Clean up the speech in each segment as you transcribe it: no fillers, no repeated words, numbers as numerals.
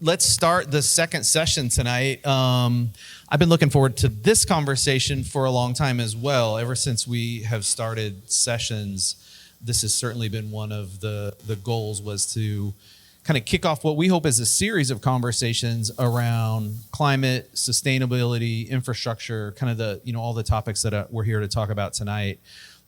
let's start the second session tonight. I've been looking forward to this conversation for a long time as well. Ever since we have started sessions, this has certainly been one of the goals, was to kind of kick off what we hope is a series of conversations around climate, sustainability, infrastructure, kind of all the topics that we're here to talk about tonight.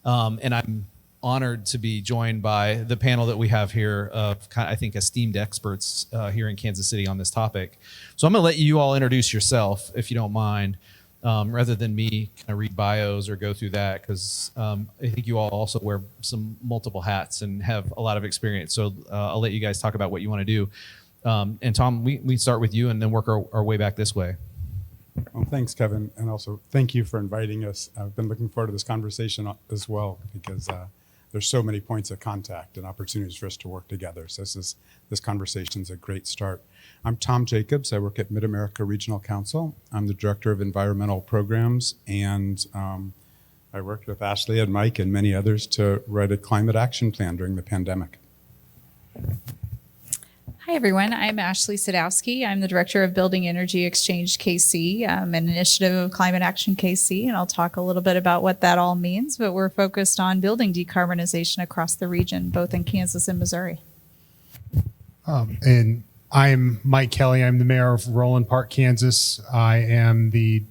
And I'm honored to be joined by the panel that we have here of, I think, esteemed experts here in Kansas City on this topic. So I'm going to let you all introduce yourself, if you don't mind, rather than me kind of read bios or go through that, because I think you all also wear some multiple hats and have a lot of experience. So I'll let you guys talk about what you want to do. And Tom, we start with you and then work our way back this way. Well, thanks, Kevin. And also thank you for inviting us. I've been looking forward to this conversation as well, because there's so many points of contact and opportunities for us to work together. So this conversation is a great start. I'm Tom Jacobs. I work at Mid-America Regional Council. I'm the Director of Environmental Programs, and I worked with Ashley and Mike and many others to write a climate action plan during the pandemic. Hi, everyone. I'm Ashley Sadowski. I'm the Director of Building Energy Exchange KC, an initiative of Climate Action KC, and I'll talk a little bit about what that all means, but we're focused on building decarbonization across the region, both in Kansas and Missouri. And I'm Mike Kelly. I'm the mayor of Roland Park, Kansas. I am the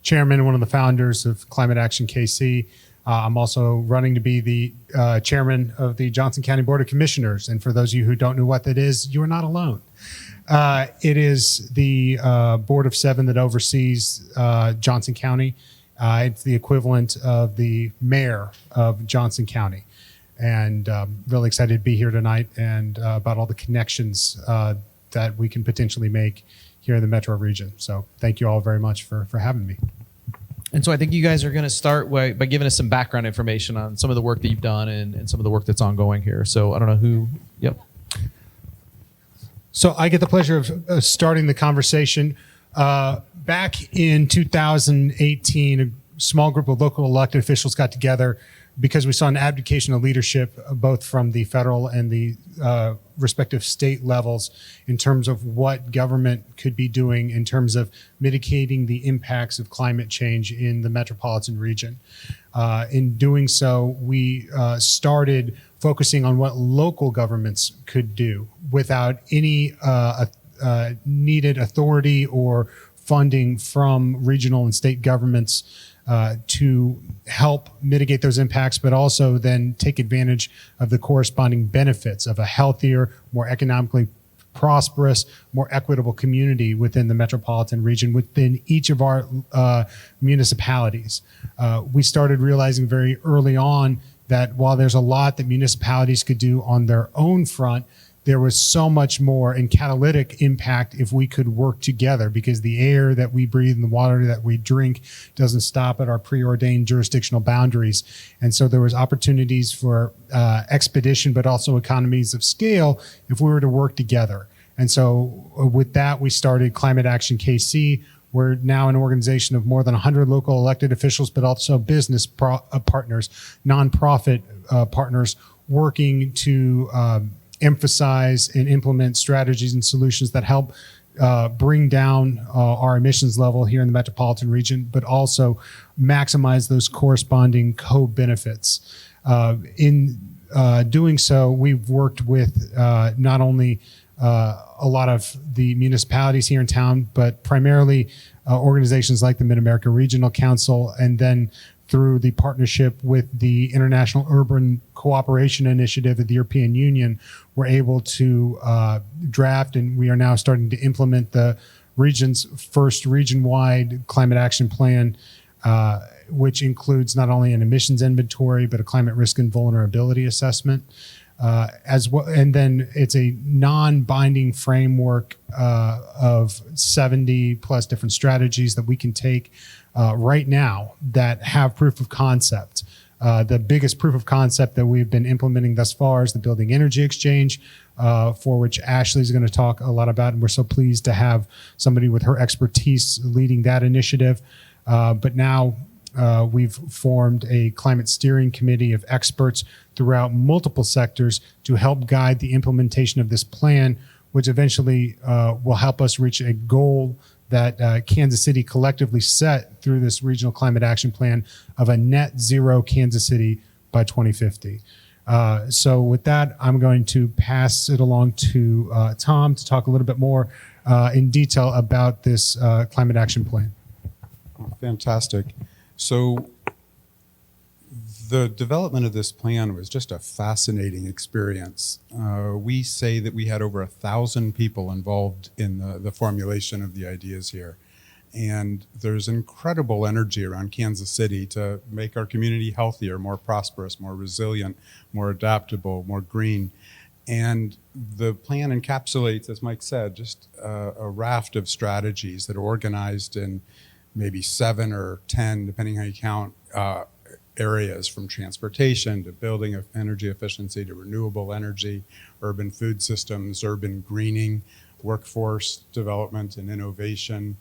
chairman and one of the founders of Climate Action KC. I'm also running to be the chairman of the Johnson County Board of Commissioners. And for those of you who don't know what that is, you are not alone. It is the board of 7 that oversees Johnson County. It's the equivalent of the mayor of Johnson County. And really excited to be here tonight and about all the connections that we can potentially make here in the metro region. So thank you all very much for having me. And so I think you guys are going to start by giving us some background information on some of the work that you've done and some of the work that's ongoing here. So I don't know who. Yep. So I get the pleasure of starting the conversation. Back in 2018, a small group of local elected officials got together because we saw an abdication of leadership, both from the federal and the respective state levels, in terms of what government could be doing in terms of mitigating the impacts of climate change in the metropolitan region. In doing so, we started focusing on what local governments could do without any needed authority or funding from regional and state governments to help mitigate those impacts, but also then take advantage of the corresponding benefits of a healthier, more economically prosperous, more equitable community within the metropolitan region, within each of our municipalities. We started realizing very early on that while there's a lot that municipalities could do on their own front, there was so much more and catalytic impact if we could work together, because the air that we breathe and the water that we drink doesn't stop at our preordained jurisdictional boundaries. And so there was opportunities for expedition, but also economies of scale if we were to work together. And so with that, we started Climate Action KC. We're now an organization of more than 100 local elected officials, but also business partners, nonprofit partners, working to emphasize and implement strategies and solutions that help bring down our emissions level here in the metropolitan region, but also maximize those corresponding co-benefits. In doing so, we've worked with not only a lot of the municipalities here in town, but primarily organizations like the Mid-America Regional Council, and then through the partnership with the International Urban Cooperation Initiative of the European Union, we're able to draft, and we are now starting to implement the region's first region-wide climate action plan, which includes not only an emissions inventory, but a climate risk and vulnerability assessment. As well, and then it's a non-binding framework of 70 plus different strategies that we can take right now that have proof of concept. The biggest proof of concept that we've been implementing thus far is the Building Energy Exchange, for which Ashley is going to talk a lot about, and we're so pleased to have somebody with her expertise leading that initiative. But now we've formed a climate steering committee of experts throughout multiple sectors to help guide the implementation of this plan, which eventually will help us reach a goal that Kansas City collectively set through this regional climate action plan of a net zero Kansas City by 2050. So with that, I'm going to pass it along to Tom to talk a little bit more in detail about this climate action plan. Fantastic. So the development of this plan was just a fascinating experience. We say that we had over 1,000 people involved in the formulation of the ideas here. And there's incredible energy around Kansas City to make our community healthier, more prosperous, more resilient, more adaptable, more green. And the plan encapsulates, as Mike said, just a raft of strategies that are organized in maybe 7 or 10, depending how you count, areas, from transportation to building of energy efficiency to renewable energy, urban food systems, urban greening, workforce development and innovation,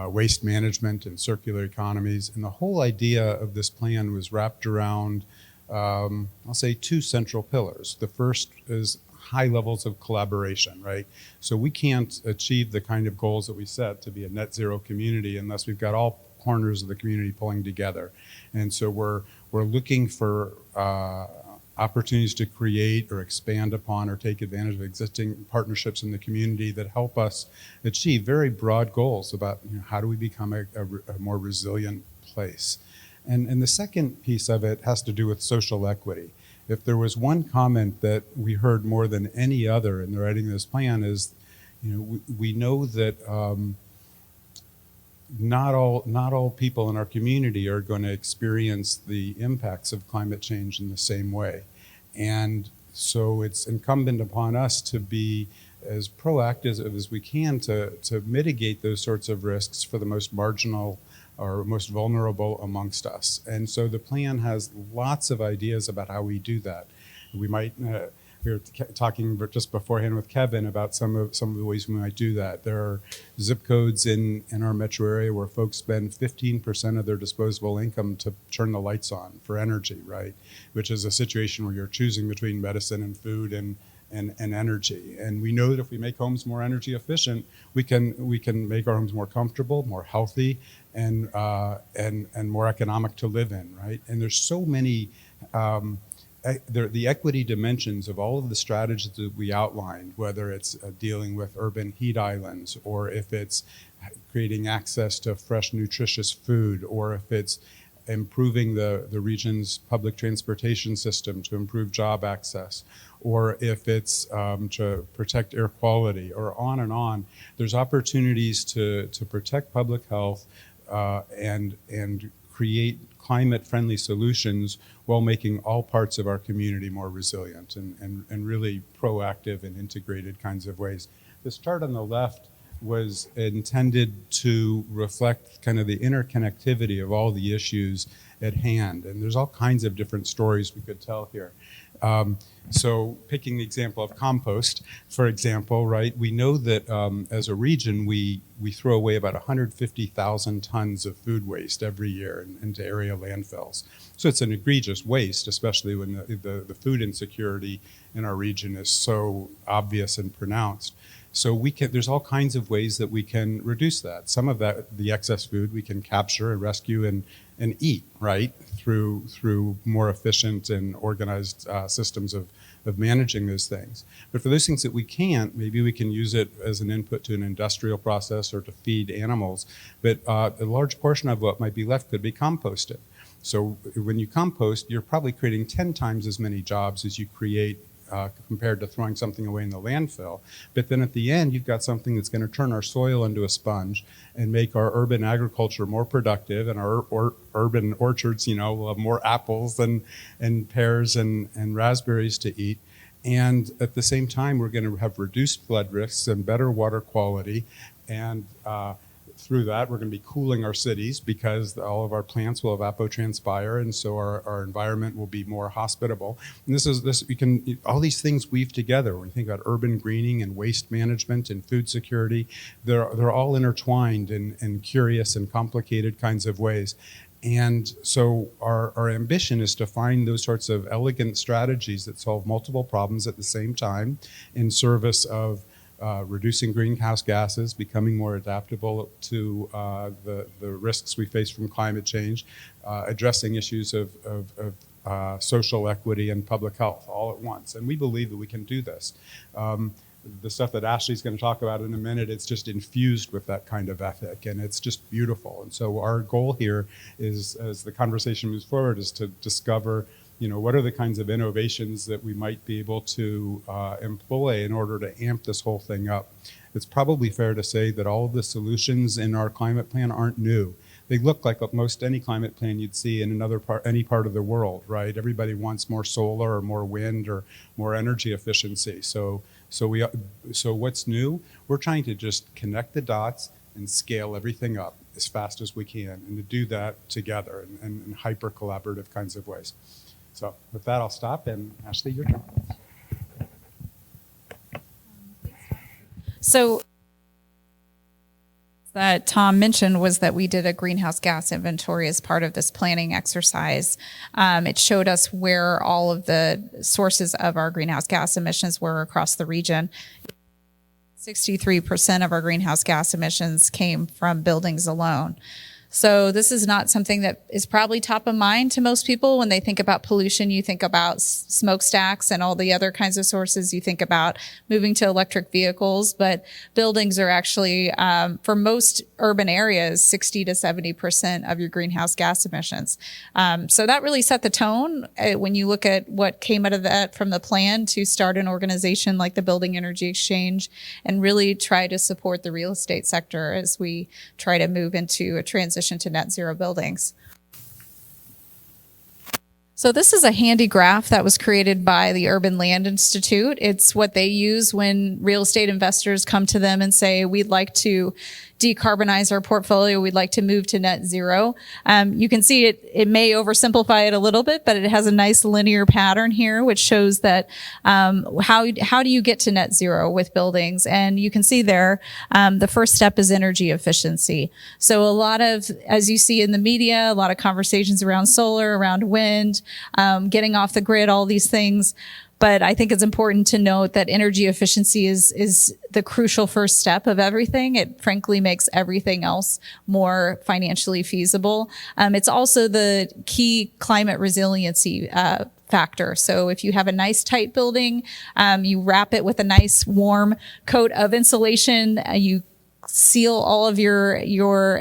waste management and circular economies. And the whole idea of this plan was wrapped around, I'll say, 2 central pillars. The first is high levels of collaboration, right? So we can't achieve the kind of goals that we set to be a net zero community unless we've got all corners of the community pulling together. And so we're looking for opportunities to create or expand upon or take advantage of existing partnerships in the community that help us achieve very broad goals about, how do we become a more resilient place. And the second piece of it has to do with social equity. If there was one comment that we heard more than any other in the writing of this plan is, we know that not all people in our community are going to experience the impacts of climate change in the same way. And so it's incumbent upon us to be as proactive as we can to mitigate those sorts of risks for the most marginal or most vulnerable amongst us. And so the plan has lots of ideas about how we do that. We might, we were talking just beforehand with Kevin about some of the ways we might do that. There are zip codes in our metro area where folks spend 15% of their disposable income to turn the lights on for energy, right? Which is a situation where you're choosing between medicine and food and energy. And we know that if we make homes more energy efficient, we can make our homes more comfortable, more healthy, and more economic to live in, right? And there's so many the equity dimensions of all of the strategies that we outlined, whether it's dealing with urban heat islands, or if it's creating access to fresh, nutritious food, or if it's improving the region's public transportation system to improve job access, or if it's to protect air quality, or on and on. There's opportunities to protect public health and create climate-friendly solutions while making all parts of our community more resilient and really proactive and integrated kinds of ways. This chart on the left was intended to reflect kind of the interconnectivity of all the issues at hand. And there's all kinds of different stories we could tell here. So picking the example of compost, for example, right, we know that as a region, we throw away about 150,000 tons of food waste every year into area landfills. So it's an egregious waste, especially when the food insecurity in our region is so obvious and pronounced. So there's all kinds of ways that we can reduce that. Some of that, the excess food, we can capture and rescue and eat, right, through more efficient and organized systems of managing those things. But for those things that we can't, maybe we can use it as an input to an industrial process or to feed animals. But a large portion of what might be left could be composted. So when you compost, you're probably creating 10 times as many jobs as you create compared to throwing something away in the landfill. But then at the end, you've got something that's going to turn our soil into a sponge and make our urban agriculture more productive, and our urban orchards, will have more apples and pears and raspberries to eat. And at the same time, we're going to have reduced flood risks and better water quality. And through that, we're going to be cooling our cities because all of our plants will evapotranspire, and so our environment will be more hospitable. And all these things weave together. When you think about urban greening and waste management and food security, they're all intertwined in curious and complicated kinds of ways. And so our ambition is to find those sorts of elegant strategies that solve multiple problems at the same time in service of reducing greenhouse gases, becoming more adaptable to the risks we face from climate change, addressing issues of social equity and public health all at once. And we believe that we can do this. The stuff that Ashley's going to talk about in a minute, it's just infused with that kind of ethic, and it's just beautiful. And so our goal here is, as the conversation moves forward, is to discover, what are the kinds of innovations that we might be able to employ in order to amp this whole thing up. It's probably fair to say that all of the solutions in our climate plan aren't new. They look like most any climate plan you'd see in any part of the world, right? Everybody wants more solar or more wind or more energy efficiency. So what's new? We're trying to just connect the dots and scale everything up as fast as we can, and to do that together in hyper collaborative kinds of ways. So with that, I'll stop, and Ashley, your turn. So that Tom mentioned was that we did a greenhouse gas inventory as part of this planning exercise. It showed us where all of the sources of our greenhouse gas emissions were across the region. 63% of our greenhouse gas emissions came from buildings alone. So this is not something that is probably top of mind to most people. When they think about pollution, you think about smokestacks and all the other kinds of sources. You think about moving to electric vehicles, but buildings are actually, for most urban areas, 60 to 70% of your greenhouse gas emissions. So that really set the tone when you look at what came out of that from the plan to start an organization like the Building Energy Exchange and really try to support the real estate sector as we try to move into a transition to net zero buildings. So this is a handy graph that was created by the Urban Land Institute. It's what they use when real estate investors come to them and say, we'd like to decarbonize our portfolio. We'd like to move to net zero. You can see it may oversimplify it a little bit, but it has a nice linear pattern here, which shows that how do you get to net zero with buildings? And you can see there, the first step is energy efficiency. So a lot of, as you see in the media, a lot of conversations around solar, around wind, getting off the grid, all these things. But I think it's important to note that energy efficiency is the crucial first step of everything. It frankly makes everything else more financially feasible. It's also the key climate resiliency factor. So if you have a nice tight building, you wrap it with a nice warm coat of insulation, you seal all of your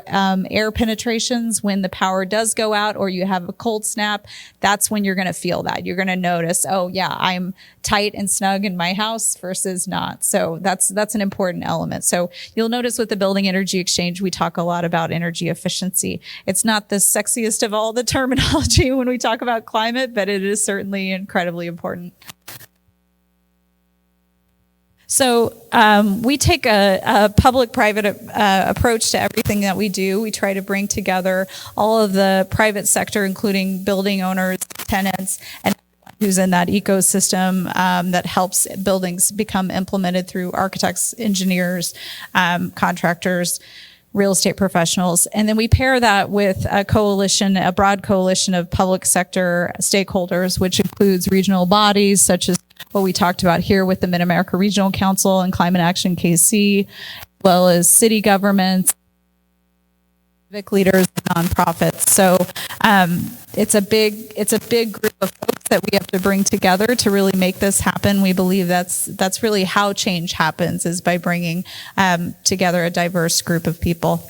air penetrations when the power does go out or you have a cold snap. That's when you're going to feel that. You're going to notice, oh yeah, I'm tight and snug in my house versus not. So that's an important element. So you'll notice with the Building Energy Exchange, we talk a lot about energy efficiency. It's not the sexiest of all the terminology when we talk about climate, but it is certainly incredibly important. So we take a public-private approach to everything that we do. We try to bring together all of the private sector, including building owners, tenants, and who's in that ecosystem that helps buildings become implemented through architects, engineers, contractors, real estate professionals. And then we pair that with a coalition, a broad coalition of public sector stakeholders, which includes regional bodies such as what we talked about here with the Mid-America Regional Council and Climate Action KC, as well as city governments, civic leaders, nonprofits. So it's a big group of folks that we have to bring together to really make this happen. We believe that's really how change happens, is by bringing together a diverse group of people.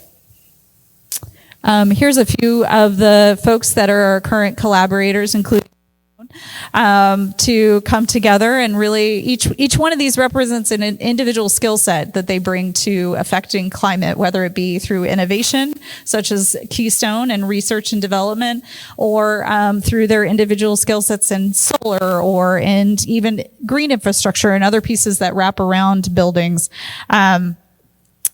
Here's a few of the folks that are our current collaborators, including to come together, and really each one of these represents an individual skill set that they bring to affecting climate, whether it be through innovation, such as Keystone and research and development, or through their individual skill sets in solar or in even green infrastructure and other pieces that wrap around buildings.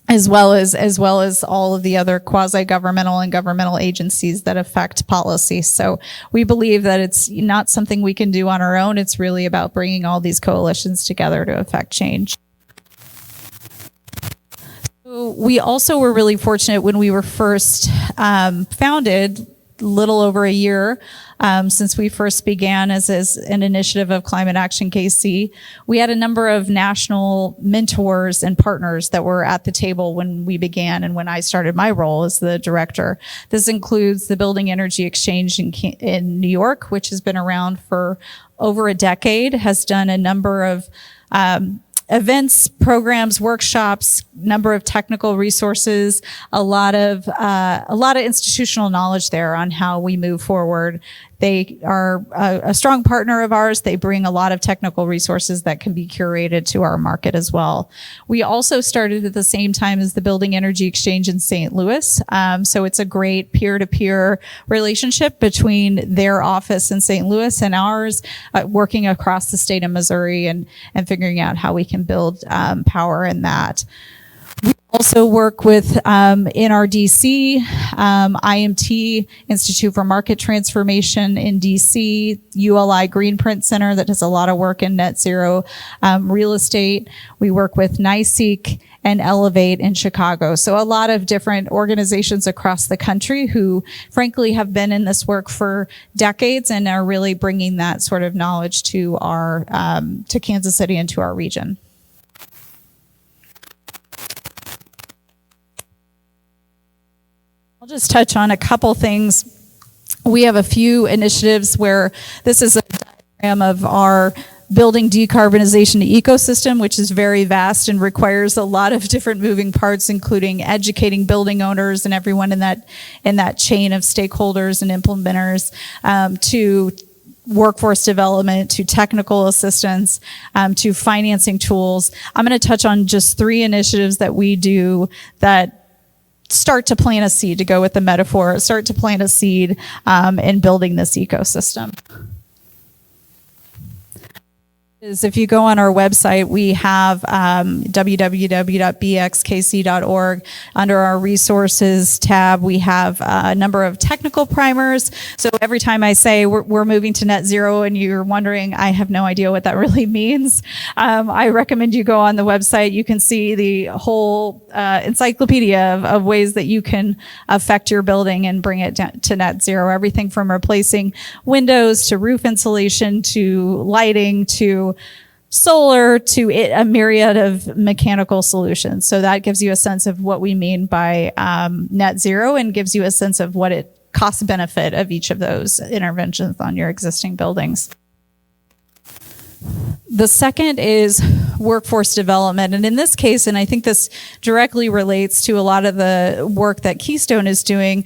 As well as all of the other quasi-governmental and governmental agencies that affect policy. So we believe that it's not something we can do on our own. It's really about bringing all these coalitions together to affect change. So we also were really fortunate when we were first founded. little over a year since we first began as an initiative of Climate Action KC. We had a number of national mentors and partners that were at the table when we began and when I started my role as the director. This includes the Building Energy Exchange in New York, which has been around for over a decade, has done a number of events, programs, workshops, number of technical resources, a lot of institutional knowledge there on how we move forward. They are a strong partner of ours. They bring a lot of technical resources that can be curated to our market as well. We also started at the same time as the Building Energy Exchange in St. Louis. So it's a great peer-to-peer relationship between their office in St. Louis and ours, working across the state of Missouri and figuring out how we can build power in that. We also work with NRDC, IMT, Institute for Market Transformation in DC, ULI Greenprint Center that does a lot of work in net zero real estate. We work with NYSEC and Elevate in Chicago. So a lot of different organizations across the country who frankly have been in this work for decades and are really bringing that sort of knowledge to our to Kansas City and to our region. I'll just touch on a couple things. We have a few initiatives where this is a diagram of our building decarbonization ecosystem, which is very vast and requires a lot of different moving parts, including educating building owners and everyone in that chain of stakeholders and implementers, to workforce development, to technical assistance, to financing tools. I'm going to touch on just 3 initiatives that we do that start to plant a seed, to go with the metaphor, start to plant a seed in building this ecosystem. If you go on our website, we have www.bxkc.org. Under our resources tab, we have a number of technical primers. So every time I say we're moving to net zero and you're wondering, I have no idea what that really means, I recommend you go on the website. You can see the whole encyclopedia of ways that you can affect your building and bring it to net zero. Everything from replacing windows to roof insulation to lighting to solar to a myriad of mechanical solutions. So that gives you a sense of what we mean by net zero and gives you a sense of what it cost benefit of each of those interventions on your existing buildings. The second is workforce development. And in this case, and I think this directly relates to a lot of the work that Keystone is doing,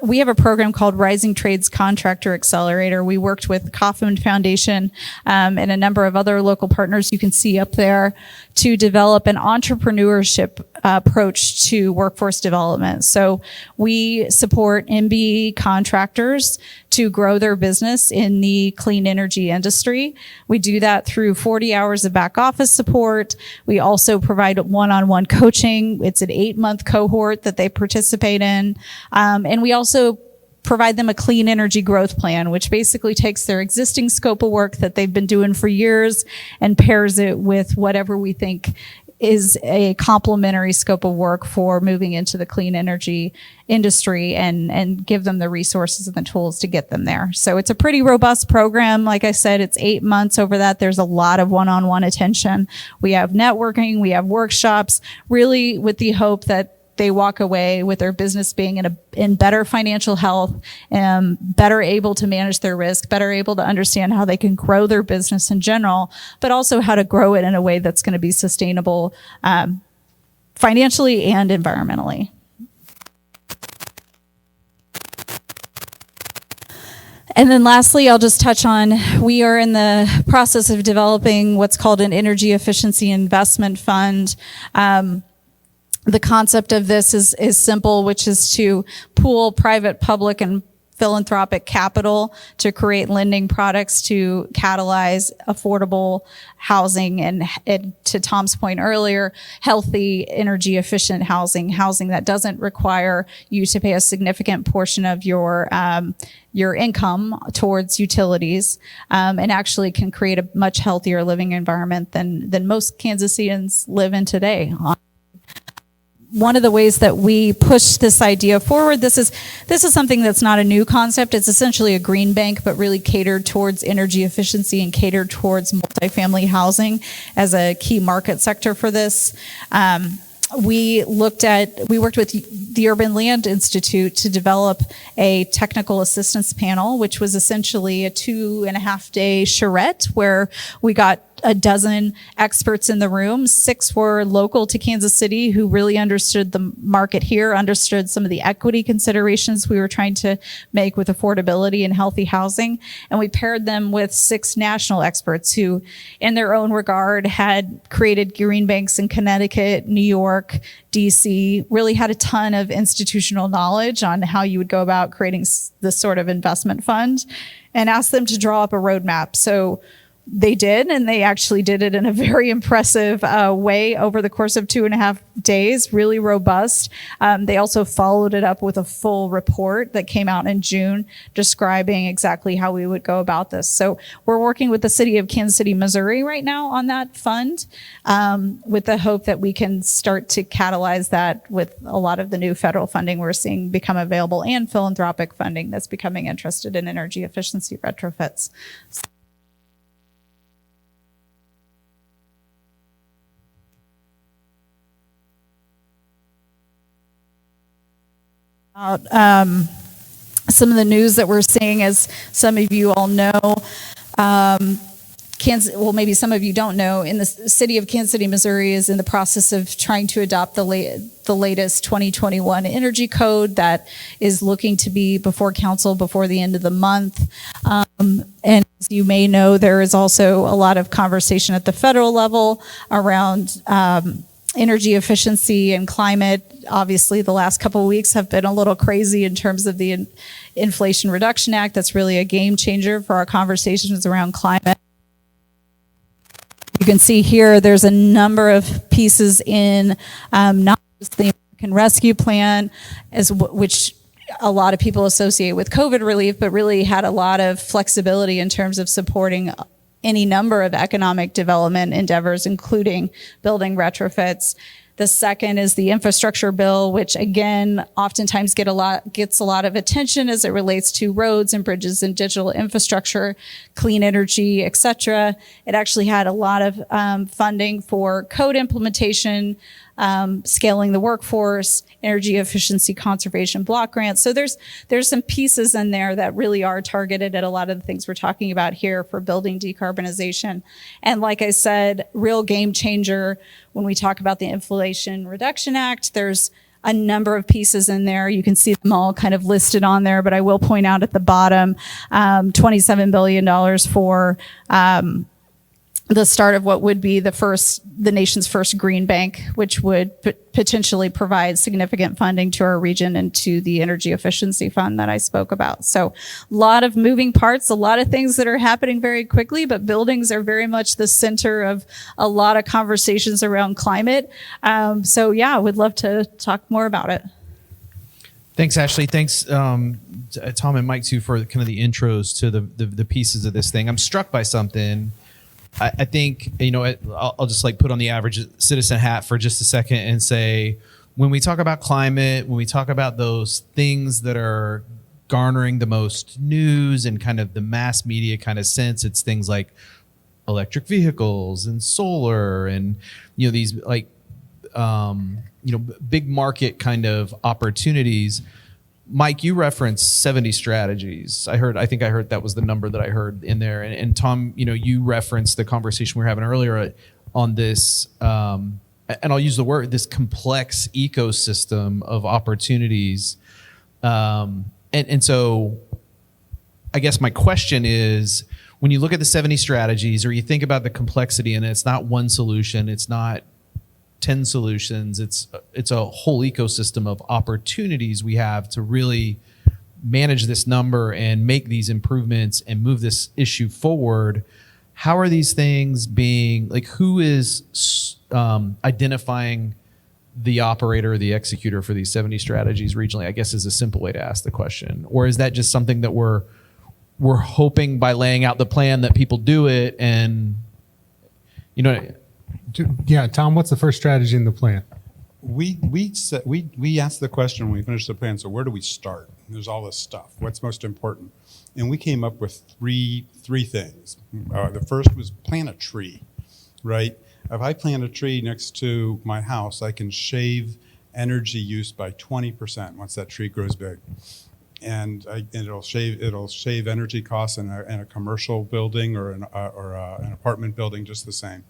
we have a program called Rising Trades Contractor Accelerator. We worked with Kauffman Foundation and a number of other local partners you can see up there to develop an entrepreneurship approach to workforce development. So we support MBE contractors to grow their business in the clean energy industry. We do that through 40 hours of back office support. We also provide one-on-one coaching. It's an 8-month cohort that they participate in. And we also provide them a clean energy growth plan, which basically takes their existing scope of work that they've been doing for years and pairs it with whatever we think is a complementary scope of work for moving into the clean energy industry and give them the resources and the tools to get them there. So it's a pretty robust program. Like I said, it's 8 months. Over that, there's a lot of one-on-one attention. We have networking, we have workshops, really with the hope that they walk away with their business being in better financial health, better able to manage their risk, better able to understand how they can grow their business in general, but also how to grow it in a way that's going to be sustainable financially and environmentally. And then lastly, I'll just touch on, we are in the process of developing what's called an energy efficiency investment fund. The concept of this is simple, which is to pool private, public, and philanthropic capital to create lending products to catalyze affordable housing and to Tom's point earlier, healthy, energy efficient housing that doesn't require you to pay a significant portion of your income towards utilities, and actually can create a much healthier living environment than most Kansasians live in today. one of the ways that we push this idea forward, this is something that's not a new concept. It's essentially a green bank, but really catered towards energy efficiency and catered towards multifamily housing as a key market sector for this. We worked with the Urban Land Institute to develop a technical assistance panel, which was essentially a 2.5-day charrette where we got a dozen experts in the room. 6 were local to Kansas City who really understood the market here, understood some of the equity considerations we were trying to make with affordability and healthy housing. And we paired them with 6 national experts who, in their own regard, had created green banks in Connecticut, New York, DC, really had a ton of institutional knowledge on how you would go about creating this sort of investment fund, and asked them to draw up a roadmap. So they did, and they actually did it in a very impressive way over the course of 2.5 days, really robust. They also followed it up with a full report that came out in June describing exactly how we would go about this. So we're working with the city of Kansas City, Missouri right now on that fund, with the hope that we can start to catalyze that with a lot of the new federal funding we're seeing become available and philanthropic funding that's becoming interested in energy efficiency retrofits. Some of the news that we're seeing, as some of you all know, maybe some of you don't know, in the city of Kansas City, Missouri is in the process of trying to adopt the latest 2021 energy code that is looking to be before council before the end of the month. And as you may know, there is also a lot of conversation at the federal level around energy efficiency and climate. Obviously, the last couple of weeks have been a little crazy in terms of the Inflation Reduction Act. That's really a game changer for our conversations around climate. You can see here there's a number of pieces in not just the American Rescue Plan, which a lot of people associate with COVID relief, but really had a lot of flexibility in terms of supporting any number of economic development endeavors, including building retrofits. The second is the infrastructure bill, which again, oftentimes gets a lot of attention as it relates to roads and bridges and digital infrastructure, clean energy, et cetera. It actually had a lot of funding for code implementation, scaling the workforce, energy efficiency conservation block grants. So there's some pieces in there that really are targeted at a lot of the things we're talking about here for building decarbonization. And like I said, real game changer when we talk about the Inflation Reduction Act. There's a number of pieces in there. You can see them all kind of listed on there, but I will point out at the bottom, $27 billion for the start of what would be the nation's first green bank, which would potentially provide significant funding to our region and to the energy efficiency fund that I spoke about. So a lot of moving parts, a lot of things that are happening very quickly, but buildings are very much the center of a lot of conversations around climate. So yeah, I would love to talk more about it. Thanks, Ashley. Thanks, Tom and Mike, too, for kind of the intros to the pieces of this thing. I'm struck by something. I think, I'll just put on the average citizen hat for just a second and say, when we talk about climate, when we talk about those things that are garnering the most news and kind of the mass media kind of sense, it's things like electric vehicles and solar and, these big market kind of opportunities. Mike, you referenced 70 strategies. I think I heard that was the number that I heard in there. And Tom, you referenced the conversation we were having earlier on this, and I'll use the word, this complex ecosystem of opportunities. And so I guess my question is, when you look at the 70 strategies, or you think about the complexity, and it's not one solution, it's not 10 solutions, it's a whole ecosystem of opportunities we have to really manage this number and make these improvements and move this issue forward. How are these things being, who is identifying the operator or the executor for these 70 strategies regionally, I guess, is a simple way to ask the question? Or is that just something that we're hoping by laying out the plan that people do it? And Yeah, Tom, what's the first strategy in the plan? we asked the question when we finished the plan. So where do we start? And there's all this stuff. What's most important? And we came up with three things. The first was plant a tree, right? If I plant a tree next to my house, I can shave energy use by 20% once that tree grows big. And it'll shave energy costs in a commercial building or an apartment building just the same.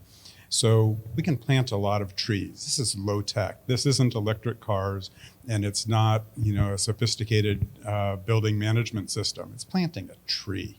So we can plant a lot of trees. This is low tech. This isn't electric cars, and it's not a sophisticated building management system. It's planting a tree.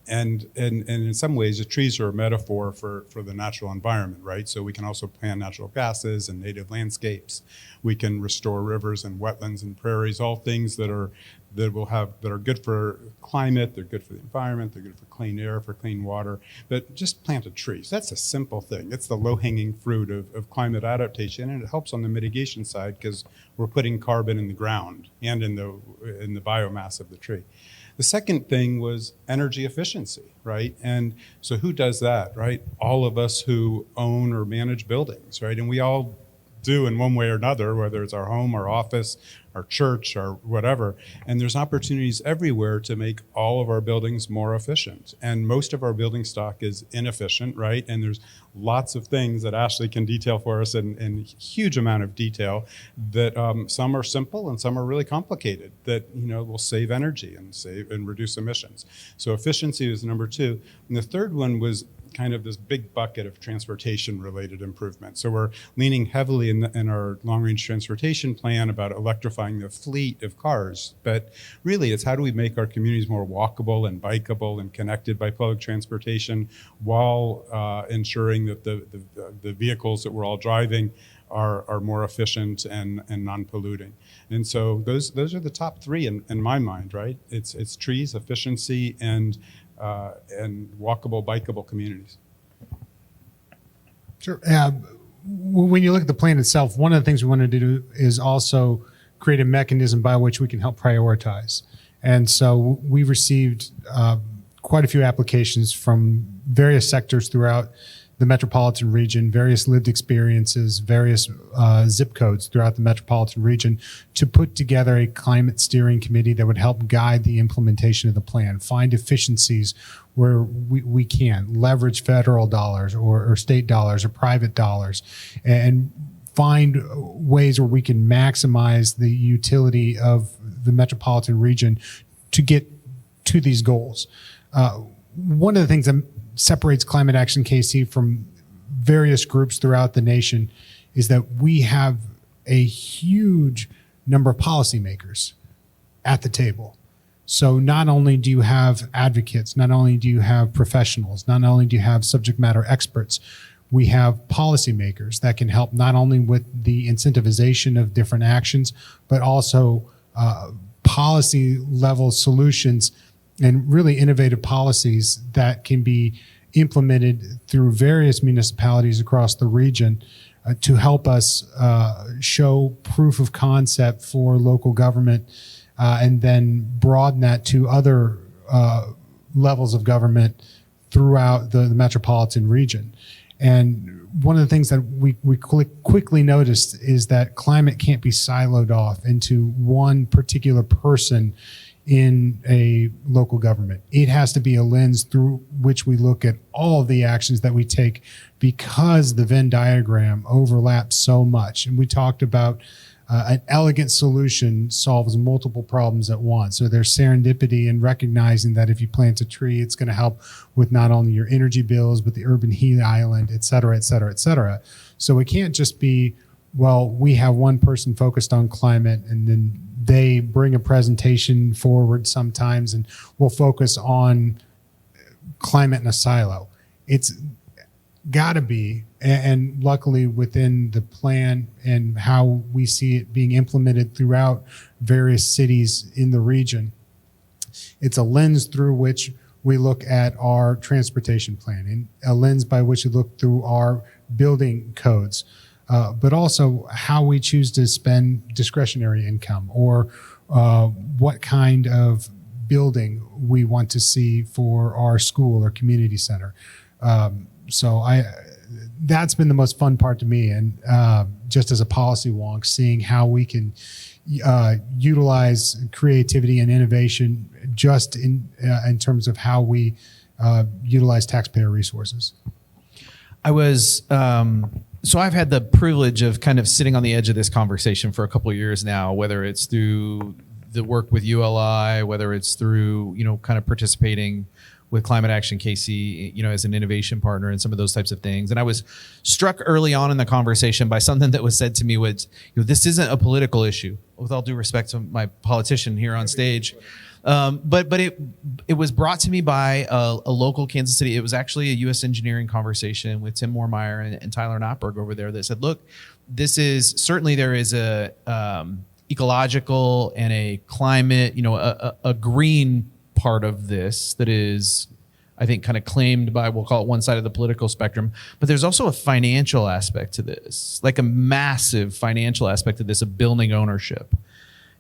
And in some ways, the trees are a metaphor for the natural environment, right? So we can also plant natural grasses and native landscapes. We can restore rivers and wetlands and prairies, all things that are good for climate, they're good for the environment, they're good for clean air, for clean water. But just plant a tree. So that's a simple thing. It's the low-hanging fruit of climate adaptation, and it helps on the mitigation side because we're putting carbon in the ground and in the biomass of the tree. The second thing was energy efficiency, right? And so who does that, right? All of us who own or manage buildings, right? And we all do in one way or another, whether it's our home, our office, our church, or whatever. And there's opportunities everywhere to make all of our buildings more efficient. And most of our building stock is inefficient, right? And there's lots of things that Ashley can detail for us in huge amount of detail that some are simple and some are really complicated that will save energy and reduce emissions. So efficiency was number two. And the third one was kind of this big bucket of transportation related improvements. So we're leaning heavily in our long range transportation plan about electrifying the fleet of cars. But really it's how do we make our communities more walkable and bikeable and connected by public transportation while ensuring that the vehicles that we're all driving are more efficient and non-polluting. And so those are the top three in my mind, right? It's trees, efficiency, and walkable, bikeable communities. Sure. When you look at the plan itself, one of the things we wanted to do is also create a mechanism by which we can help prioritize. And so we received quite a few applications from various sectors throughout the metropolitan region, various lived experiences, various zip codes throughout the metropolitan region to put together a climate steering committee that would help guide the implementation of the plan, find efficiencies where we can, leverage federal dollars or state dollars or private dollars, and find ways where we can maximize the utility of the metropolitan region to get to these goals. One of the things that separates Climate Action KC from various groups throughout the nation is that we have a huge number of policymakers at the table. So not only do you have advocates, not only do you have professionals, not only do you have subject matter experts, we have policymakers that can help not only with the incentivization of different actions, but also policy level solutions and really innovative policies that can be implemented through various municipalities across the region to help us show proof of concept for local government and then broaden that to other levels of government throughout the metropolitan region. And one of the things that we quickly noticed is that climate can't be siloed off into one particular person in a local government. It has to be a lens through which we look at all of the actions that we take because the Venn diagram overlaps so much. And we talked about an elegant solution solves multiple problems at once. So there's serendipity in recognizing that if you plant a tree, it's going to help with not only your energy bills, but the urban heat island, et cetera, et cetera, et cetera. So it can't just be, well, we have one person focused on climate and then they bring a presentation forward sometimes and we'll focus on climate in a silo. It's got to be, and luckily within the plan and how we see it being implemented throughout various cities in the region, it's a lens through which we look at our transportation plan and a lens by which we look through our building codes. But also how we choose to spend discretionary income or what kind of building we want to see for our school or community center. So that's been the most fun part to me. And just as a policy wonk, seeing how we can utilize creativity and innovation just in terms of how we utilize taxpayer resources. I was, so I've had the privilege of kind of sitting on the edge of this conversation for a couple of years now, whether it's through the work with ULI, whether it's through, kind of participating with Climate Action KC, as an innovation partner and some of those types of things. And I was struck early on in the conversation by something that was said to me was, this isn't a political issue, with all due respect to my politician here on stage. But it was brought to me by a local Kansas City. It was actually a U.S. engineering conversation with Tim Moormeyer and Tyler Knopberg over there that said, look, this is certainly there is a ecological and a climate, a green part of this that is, I think, kind of claimed by, we'll call it one side of the political spectrum, but there's also a financial aspect to this, like a massive financial aspect to this of building ownership,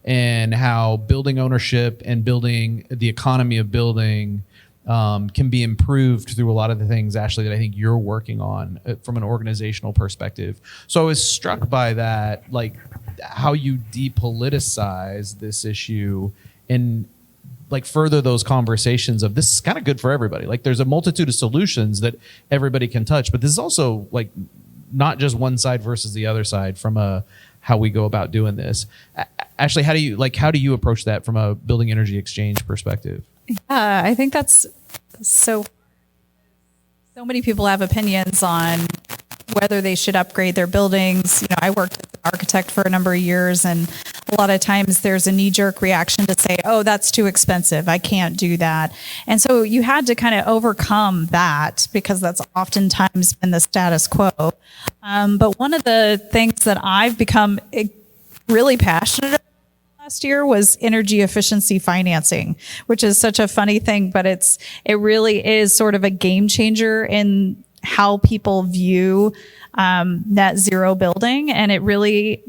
and how building ownership and building the economy of building can be improved through a lot of the things, Ashley, that I think you're working on from an organizational perspective. So I was struck by that, like how you depoliticize this issue and like further those conversations of this is kind of good for everybody. Like there's a multitude of solutions that everybody can touch, but this is also like not just one side versus the other side from how we go about doing this. Ashley, how do you approach that from a building energy exchange perspective? Yeah, I think that's so many people have opinions on whether they should upgrade their buildings. I worked as an architect for a number of years, and a lot of times there's a knee-jerk reaction to say, oh, that's too expensive, I can't do that. And so you had to kind of overcome that, because that's oftentimes been the status quo. But one of the things that I've become really passionate about last year was energy efficiency financing, which is such a funny thing, but it really is sort of a game changer in how people view net zero building. And it really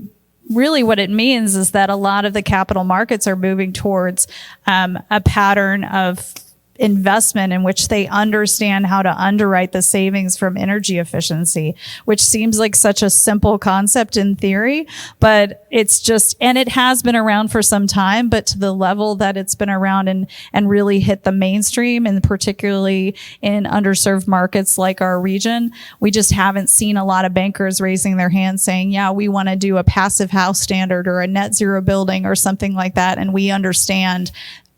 what it means is that a lot of the capital markets are moving towards a pattern of investment in which they understand how to underwrite the savings from energy efficiency, which seems like such a simple concept in theory, but it's just, and it has been around for some time, but to the level that it's been around and really hit the mainstream, and particularly in underserved markets like our region, we just haven't seen a lot of bankers raising their hands saying, yeah, we want to do a passive house standard or a net zero building or something like that. And we understand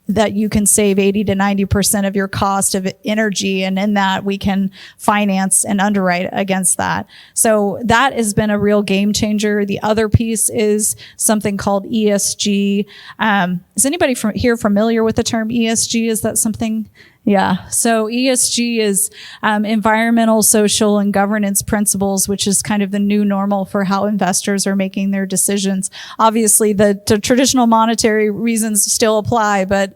that you can save 80 to 90% of your cost of energy. And in that, we can finance and underwrite against that. So that has been a real game changer. The other piece is something called ESG. Is anybody here familiar with the term ESG? Is that something? Yeah. So ESG is environmental, social, and governance principles, which is kind of the new normal for how investors are making their decisions. Obviously, the traditional monetary reasons still apply, but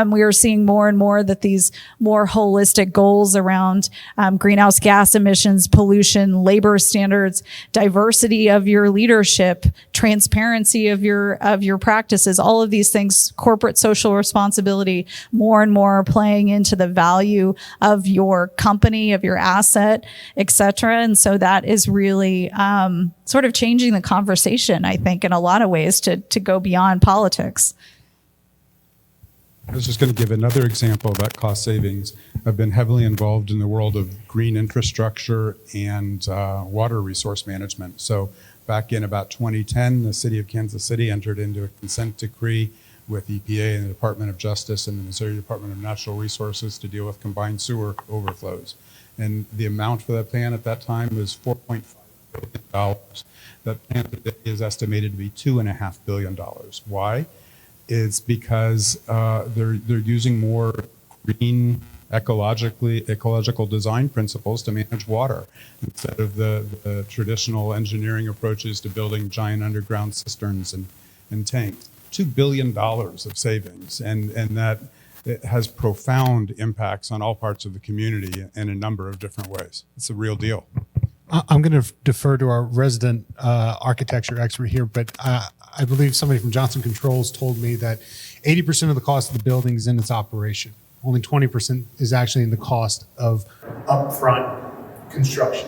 we are seeing more and more that these more holistic goals around greenhouse gas emissions, pollution, labor standards, diversity of your leadership, transparency of your practices, all of these things, corporate social responsibility, more and more are playing into the value of your company, of your asset, et cetera. And so that is really sort of changing the conversation, I think, in a lot of ways to go beyond politics. I was just going to give another example about cost savings. I've been heavily involved in the world of green infrastructure and water resource management. So back in about 2010, the city of Kansas City entered into a consent decree with EPA and the Department of Justice and the Missouri Department of Natural Resources to deal with combined sewer overflows. And the amount for that plan at that time was $4.5 billion. That plan today is estimated to be $2.5 billion. Why? It's because they're using more green, ecological design principles to manage water instead of the traditional engineering approaches to building giant underground cisterns and tanks. $2 billion of savings, and that it has profound impacts on all parts of the community in a number of different ways. It's a real deal. I'm going to defer to our resident architecture expert here, but I believe somebody from Johnson Controls told me that 80% of the cost of the building is in its operation. Only 20% is actually in the cost of upfront construction.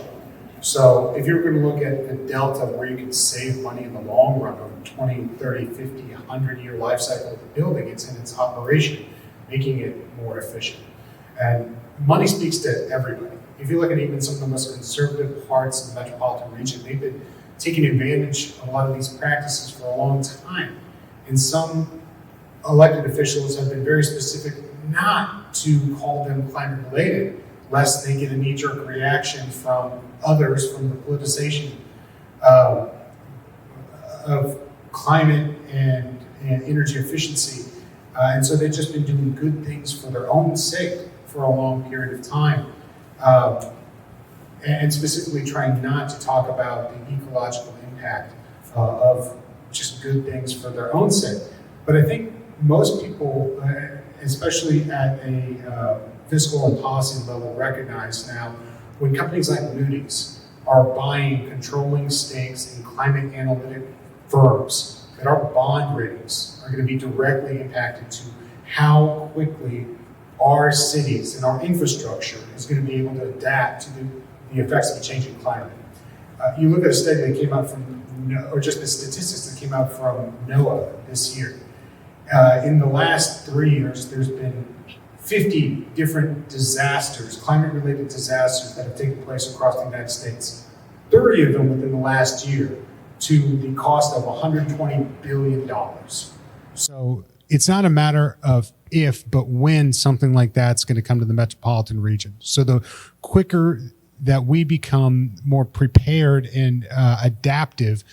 So if you're going to look at the delta where you can save money in the long run over 20, 30, 50, 100-year life cycle of the building, it's in its operation, making it more efficient. And money speaks to everybody. If you look at even some of the most conservative parts of the metropolitan region, they've been taking advantage of a lot of these practices for a long time. And some elected officials have been very specific not to call them climate related, lest they get a knee-jerk reaction from others from the politicization of climate and energy efficiency. And so they've just been doing good things for their own sake for a long period of time. And specifically trying not to talk about the ecological impact of just good things for their own sake. But I think most people, especially at a fiscal and policy level, recognize now when companies like Moody's are buying controlling stakes in climate analytic firms, that our bond ratings are going to be directly impacted to how quickly our cities and our infrastructure is going to be able to adapt to the effects of a changing climate. You look at a study that came out from, or just the statistics that came out from NOAA this year. In the last 3 years, there's been 50 different disasters, climate-related disasters that have taken place across the United States. 30 of them within the last year, to the cost of $120 billion. So it's not a matter of if, but when something like that's going to come to the metropolitan region. So the quicker that we become more prepared and adaptive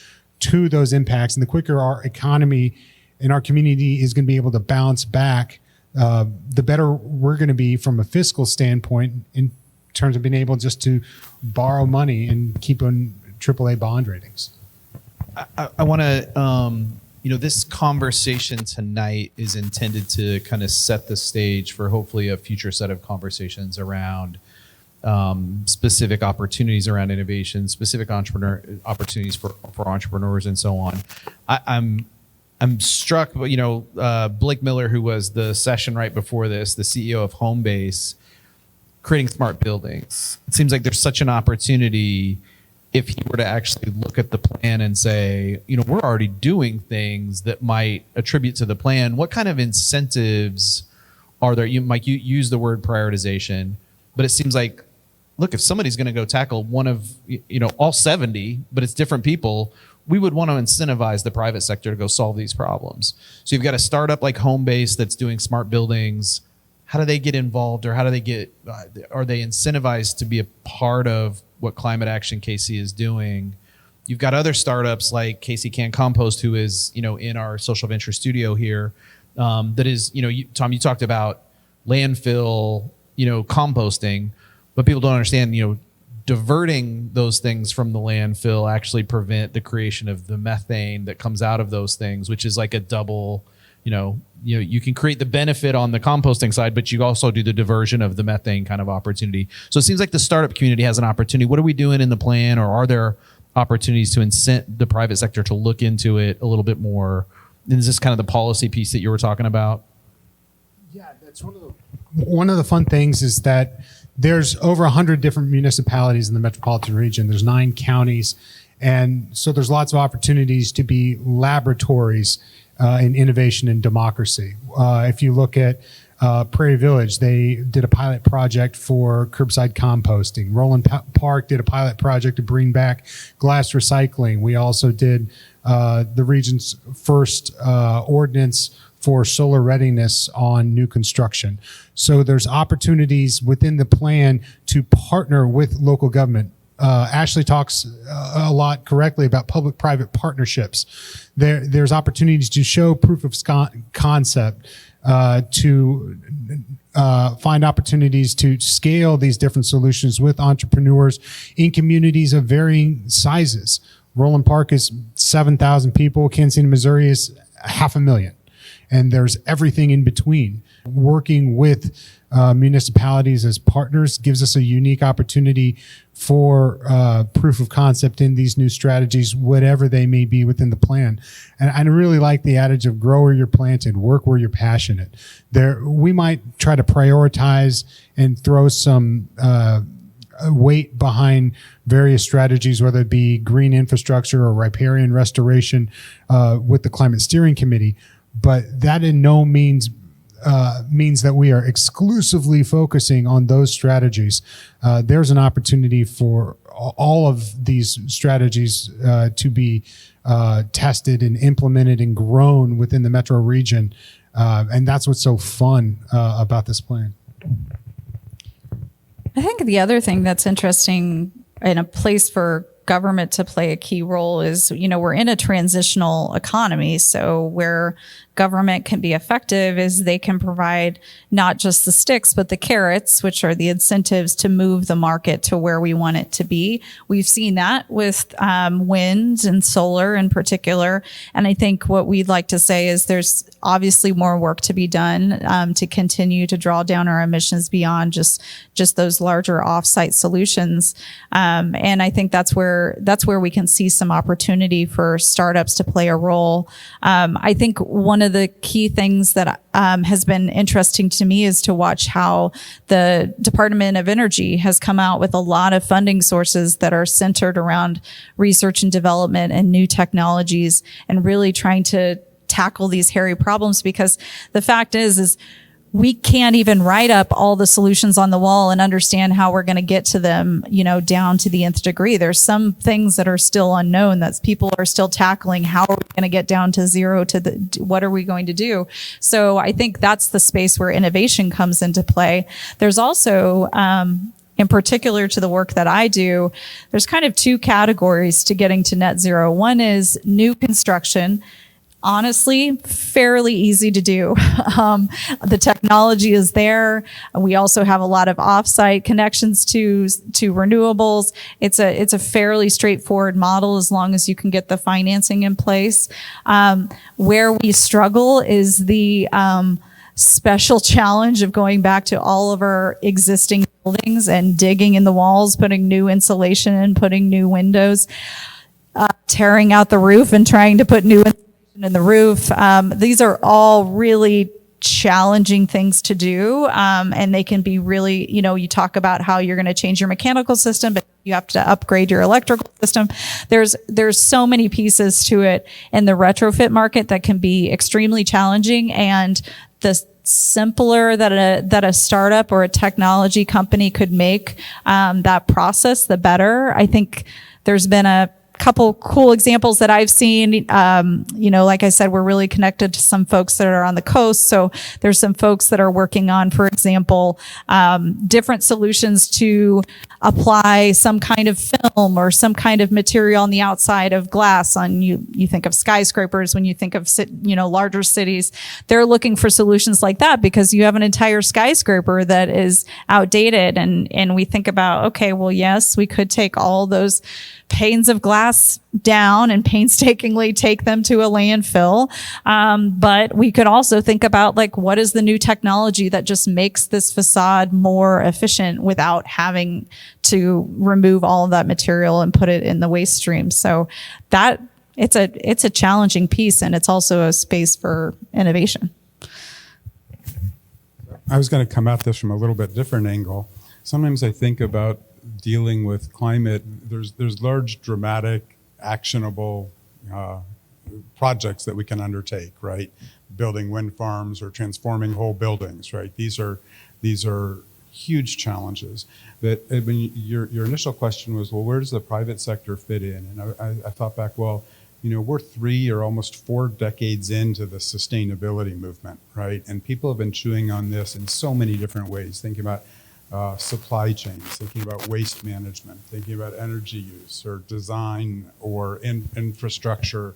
to those impacts, and the quicker our economy and our community is going to be able to bounce back, the better we're going to be from a fiscal standpoint in terms of being able just to borrow money and keep on AAA bond ratings. I want to, this conversation tonight is intended to kind of set the stage for hopefully a future set of conversations around specific opportunities around innovation, specific opportunities for entrepreneurs, and so on. I'm struck, Blake Miller, who was the session right before this, the CEO of Homebase, creating smart buildings. It seems like there's such an opportunity if you were to actually look at the plan and say, we're already doing things that might attribute to the plan. What kind of incentives are there? Mike, you use the word prioritization, but it seems like, look, if somebody's going to go tackle one of, all 70, but it's different people, we would want to incentivize the private sector to go solve these problems. So you've got a startup like Homebase that's doing smart buildings. How do they get involved, or how do they get, are they incentivized to be a part of what Climate Action KC is doing? You've got other startups like KC Can Compost, who is, in our social venture studio here, that is, Tom, you talked about landfill, composting, but people don't understand, diverting those things from the landfill actually prevent the creation of the methane that comes out of those things, which is like a double, you can create the benefit on the composting side, but you also do the diversion of the methane kind of opportunity. So it seems like the startup community has an opportunity. What are we doing in the plan, or are there opportunities to incent the private sector to look into it a little bit more? And is this kind of the policy piece that you were talking about? Yeah, that's one of the fun things is that there's over 100 different municipalities in the metropolitan region. There's 9 counties. And so there's lots of opportunities to be laboratories in innovation and democracy. If you look at Prairie Village, they did a pilot project for curbside composting. Roland Park did a pilot project to bring back glass recycling. We also did the region's first ordinance for solar readiness on new construction. So there's opportunities within the plan to partner with local government. Ashley talks a lot correctly about public-private partnerships. There's opportunities to show proof of concept, to find opportunities to scale these different solutions with entrepreneurs in communities of varying sizes. Roland Park is 7,000 people. Kansas City, Missouri is 500,000. And there's everything in between. Working with municipalities as partners gives us a unique opportunity for proof of concept in these new strategies, whatever they may be within the plan. And I really like the adage of grow where you're planted, work where you're passionate. We might try to prioritize and throw some weight behind various strategies, whether it be green infrastructure or riparian restoration with the Climate Steering Committee. But that in no means means that we are exclusively focusing on those strategies. There's an opportunity for all of these strategies to be tested and implemented and grown within the metro region. And that's what's so fun about this plan. I think the other thing that's interesting and a place for government to play a key role is, we're in a transitional economy. So where government can be effective is they can provide not just the sticks, but the carrots, which are the incentives to move the market to where we want it to be. We've seen that with wind and solar in particular. And I think what we'd like to say is there's obviously more work to be done to continue to draw down our emissions beyond just those larger offsite solutions. And I think that's where we can see some opportunity for startups to play a role. I think one of the key things that has been interesting to me is to watch how the Department of Energy has come out with a lot of funding sources that are centered around research and development and new technologies and really trying to tackle these hairy problems, because the fact is we can't even write up all the solutions on the wall and understand how we're going to get to them, down to the nth degree. There's some things that are still unknown that people are still tackling. How are we going to get down to zero what are we going to do? So I think that's the space where innovation comes into play. There's also, in particular to the work that I do, there's kind of two categories to getting to net zero. One is new construction. Honestly, fairly easy to do. The technology is there. We also have a lot of offsite connections to renewables. It's a fairly straightforward model as long as you can get the financing in place. Where we struggle is the special challenge of going back to all of our existing buildings and digging in the walls, putting new insulation in, putting new windows, tearing out the roof and trying to put new insulation in the roof. These are all really challenging things to do. And they can be really, you talk about how you're going to change your mechanical system, but you have to upgrade your electrical system. There's so many pieces to it in the retrofit market that can be extremely challenging. And the simpler that a startup or a technology company could make that process, the better. I think there's been a couple cool examples that I've seen. Like I said, we're really connected to some folks that are on the coast. So there's some folks that are working on, for example, different solutions to apply some kind of film or some kind of material on the outside of glass. You think of skyscrapers when you think of larger cities. They're looking for solutions like that because you have an entire skyscraper that is outdated, and we think about, okay, well, yes, we could take all those panes of glass down and painstakingly take them to a landfill. But we could also think about, what is the new technology that just makes this facade more efficient without having to remove all of that material and put it in the waste stream. So that it's a challenging piece, and it's also a space for innovation. I was going to come at this from a little bit different angle. Sometimes I think about dealing with climate. There's large, dramatic, actionable projects that we can undertake, right? Building wind farms or transforming whole buildings, right? These are huge challenges. But when your initial question was, well, where does the private sector fit in? And I thought back, well, we're 3 or almost 4 decades into the sustainability movement, right? And people have been chewing on this in so many different ways, thinking about supply chains, thinking about waste management, thinking about energy use or design or infrastructure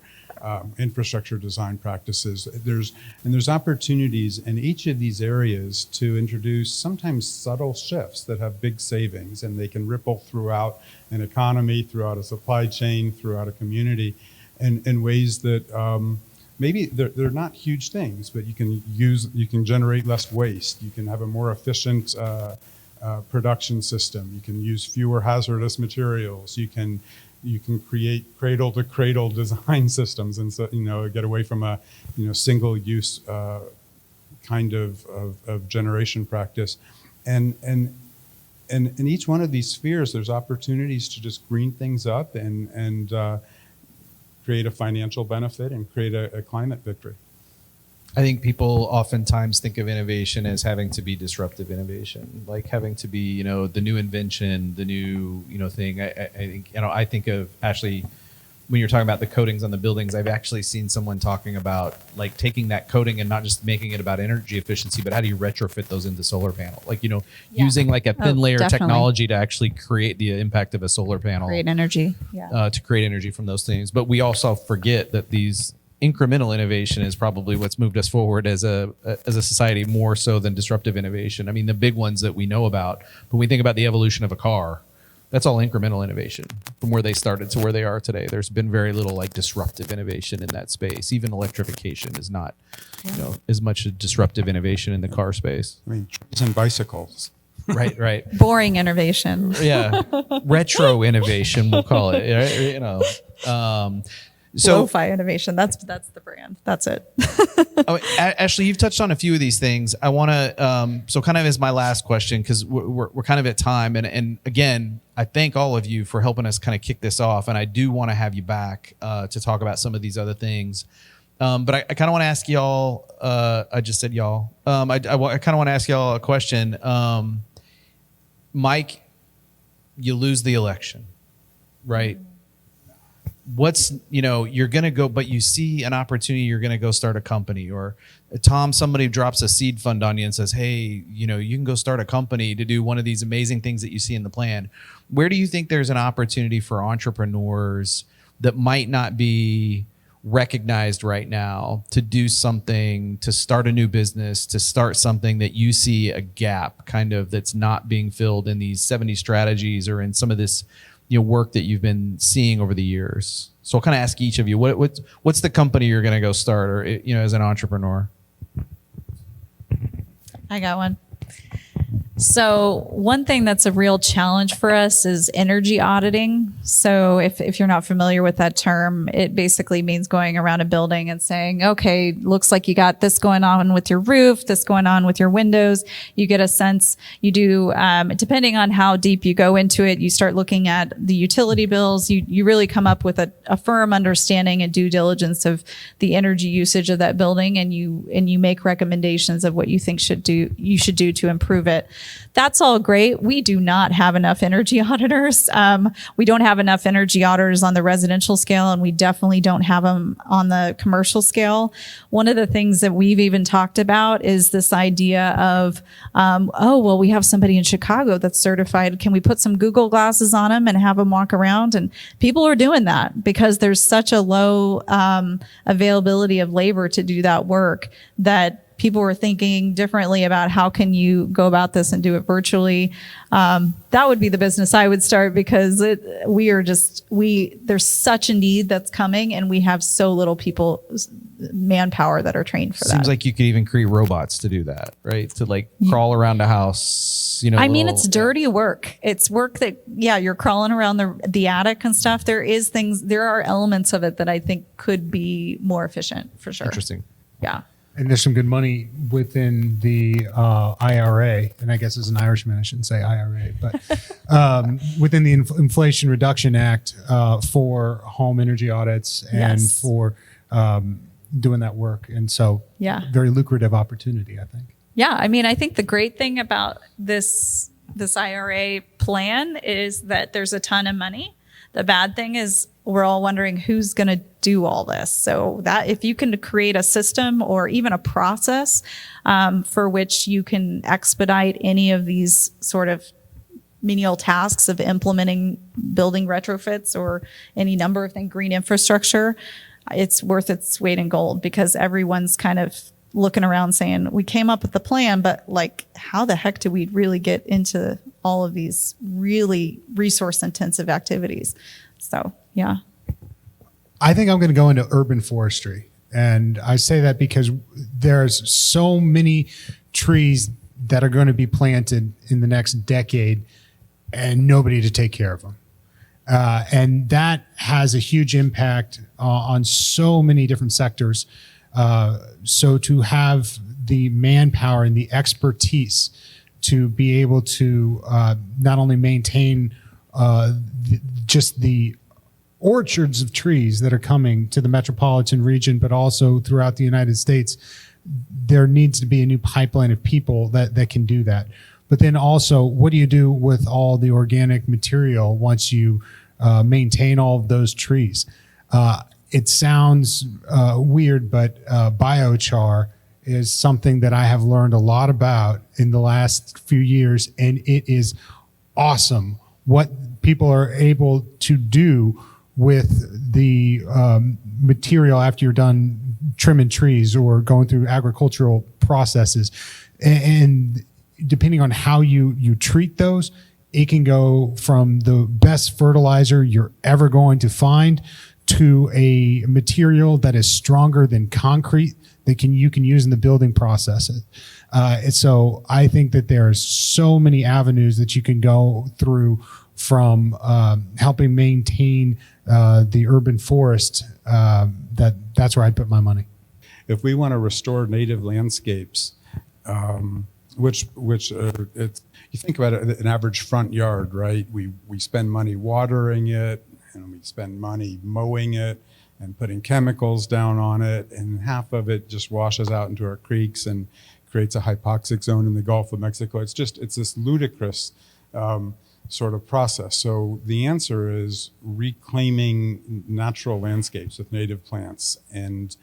design practices. There's opportunities in each of these areas to introduce sometimes subtle shifts that have big savings, and they can ripple throughout an economy, throughout a supply chain, throughout a community, in ways that maybe they're not huge things, but you can generate less waste. You can have a more efficient production system. You can use fewer hazardous materials. You can create cradle to cradle design systems, and so get away from a single use kind of generation practice. And and in each one of these spheres, there's opportunities to just green things up and create a financial benefit and create a climate victory. I think people oftentimes think of innovation as having to be disruptive innovation, like having to be, the new invention, the new, thing. I think of actually, when you're talking about the coatings on the buildings, I've actually seen someone talking about like taking that coating and not just making it about energy efficiency, but how do you retrofit those into solar panel? Like, using like a thin layer definitely. technology to actually create the impact of a solar panel. Create energy. Yeah. To create energy from those things. But we also forget that these incremental innovation is probably what's moved us forward as a society more so than disruptive innovation. I mean, the big ones that we know about, when we think about the evolution of a car, that's all incremental innovation from where they started to where they are today. There's been very little like disruptive innovation in that space. Even electrification is not, as much a disruptive innovation in the car space. I mean, trees and bicycles. Right. Boring innovation. Yeah. Retro innovation, we'll call it. So Lo-fi innovation. That's the brand. That's it. Ashley, you've touched on a few of these things. I want to, so kind of as my last question, because we're kind of at time. And again, I thank all of you for helping us kind of kick this off. And I do want to have you back to talk about some of these other things. But I kind of want to ask y'all, I just said y'all. I kind of want to ask y'all a question. Mike, you lose the election, right? What's, you're going to go, but you see an opportunity, you're going to go start a company. Or Tom, somebody drops a seed fund on you and says, hey, you can go start a company to do one of these amazing things that you see in the plan. Where do you think there's an opportunity for entrepreneurs that might not be recognized right now to do something, to start a new business, to start something that you see a gap kind of that's not being filled in these 70 strategies or in some of this work that you've been seeing over the years? So I'll kind of ask each of you, what's the company you're going to go start, or as an entrepreneur? I got one. So one thing that's a real challenge for us is energy auditing. So if you're not familiar with that term, it basically means going around a building and saying, okay, looks like you got this going on with your roof, this going on with your windows. You get a sense, you do, depending on how deep you go into it, you start looking at the utility bills. You really come up with a firm understanding and due diligence of the energy usage of that building, and you make recommendations of what you think you should do to improve it. That's all great. We do not have enough energy auditors. We don't have enough energy auditors on the residential scale, and we definitely don't have them on the commercial scale. One of the things that we've even talked about is this idea of, we have somebody in Chicago that's certified. Can we put some Google glasses on them and have them walk around? And people are doing that because there's such a low availability of labor to do that work that people were thinking differently about how can you go about this and do it virtually. That would be the business I would start, because there's such a need that's coming, and we have so little people, manpower that are trained for that. Seems like you could even create robots to do that, right? To like crawl around a house, it's dirty work. It's work that, you're crawling around the attic and stuff. There are elements of it that I think could be more efficient, for sure. Interesting. Yeah. And there's some good money within the IRA, and I guess as an Irishman, I shouldn't say IRA, but within the Inflation Reduction Act for home energy audits and for doing that work. And so very lucrative opportunity, I think. Yeah, I think the great thing about this IRA plan is that there's a ton of money. The bad thing is we're all wondering who's going to do all this. So that if you can create a system or even a process for which you can expedite any of these sort of menial tasks of implementing building retrofits or any number of things, green infrastructure, it's worth its weight in gold, because everyone's kind of looking around saying, we came up with the plan, but like, how the heck do we really get into all of these really resource intensive activities? So, yeah. I think I'm going to go into urban forestry. And I say that because there's so many trees that are going to be planted in the next decade and nobody to take care of them. And that has a huge impact on so many different sectors. So to have the manpower and the expertise to be able to not only maintain just the orchards of trees that are coming to the metropolitan region, but also throughout the United States. There needs to be a new pipeline of people that can do that. But then also, what do you do with all the organic material once you maintain all of those trees? It sounds weird, but biochar is something that I have learned a lot about in the last few years, and it is awesome what people are able to do with the material after you're done trimming trees or going through agricultural processes. And depending on how you treat those, it can go from the best fertilizer you're ever going to find to a material that is stronger than concrete that you can use in the building process. And so I think that there's so many avenues that you can go through from helping maintain the urban forest. That's where I'd put my money. If we want to restore native landscapes, which it's, you think about it, an average front yard, right? We spend money watering it, and we spend money mowing it and putting chemicals down on it, and half of it just washes out into our creeks and creates a hypoxic zone in the Gulf of Mexico. It's this ludicrous sort of process. So the answer is reclaiming natural landscapes with native plants. And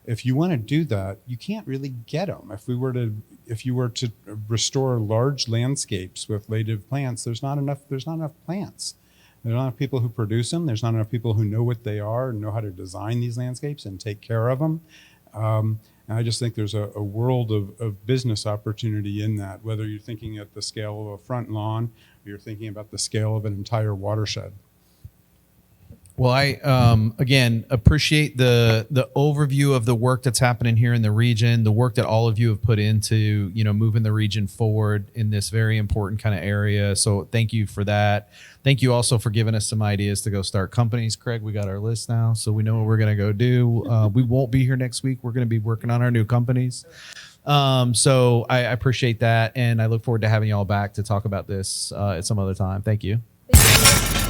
if you want to do that, you can't really get them. If you were to restore large landscapes with native plants, there's not enough plants. There's not enough people who produce them. There's not enough people who know what they are and know how to design these landscapes and take care of them. And I just think there's a world of business opportunity in that, whether you're thinking at the scale of a front lawn or you're thinking about the scale of an entire watershed. Well, I again appreciate the overview of the work that's happening here in the region, the work that all of you have put into, moving the region forward in this very important kind of area. So thank you for that. Thank you also for giving us some ideas to go start companies. Craig, we got our list now, so we know what we're going to go do. We won't be here next week. We're going to be working on our new companies. So I appreciate that, and I look forward to having you all back to talk about this at some other time. Thank you. Thank you.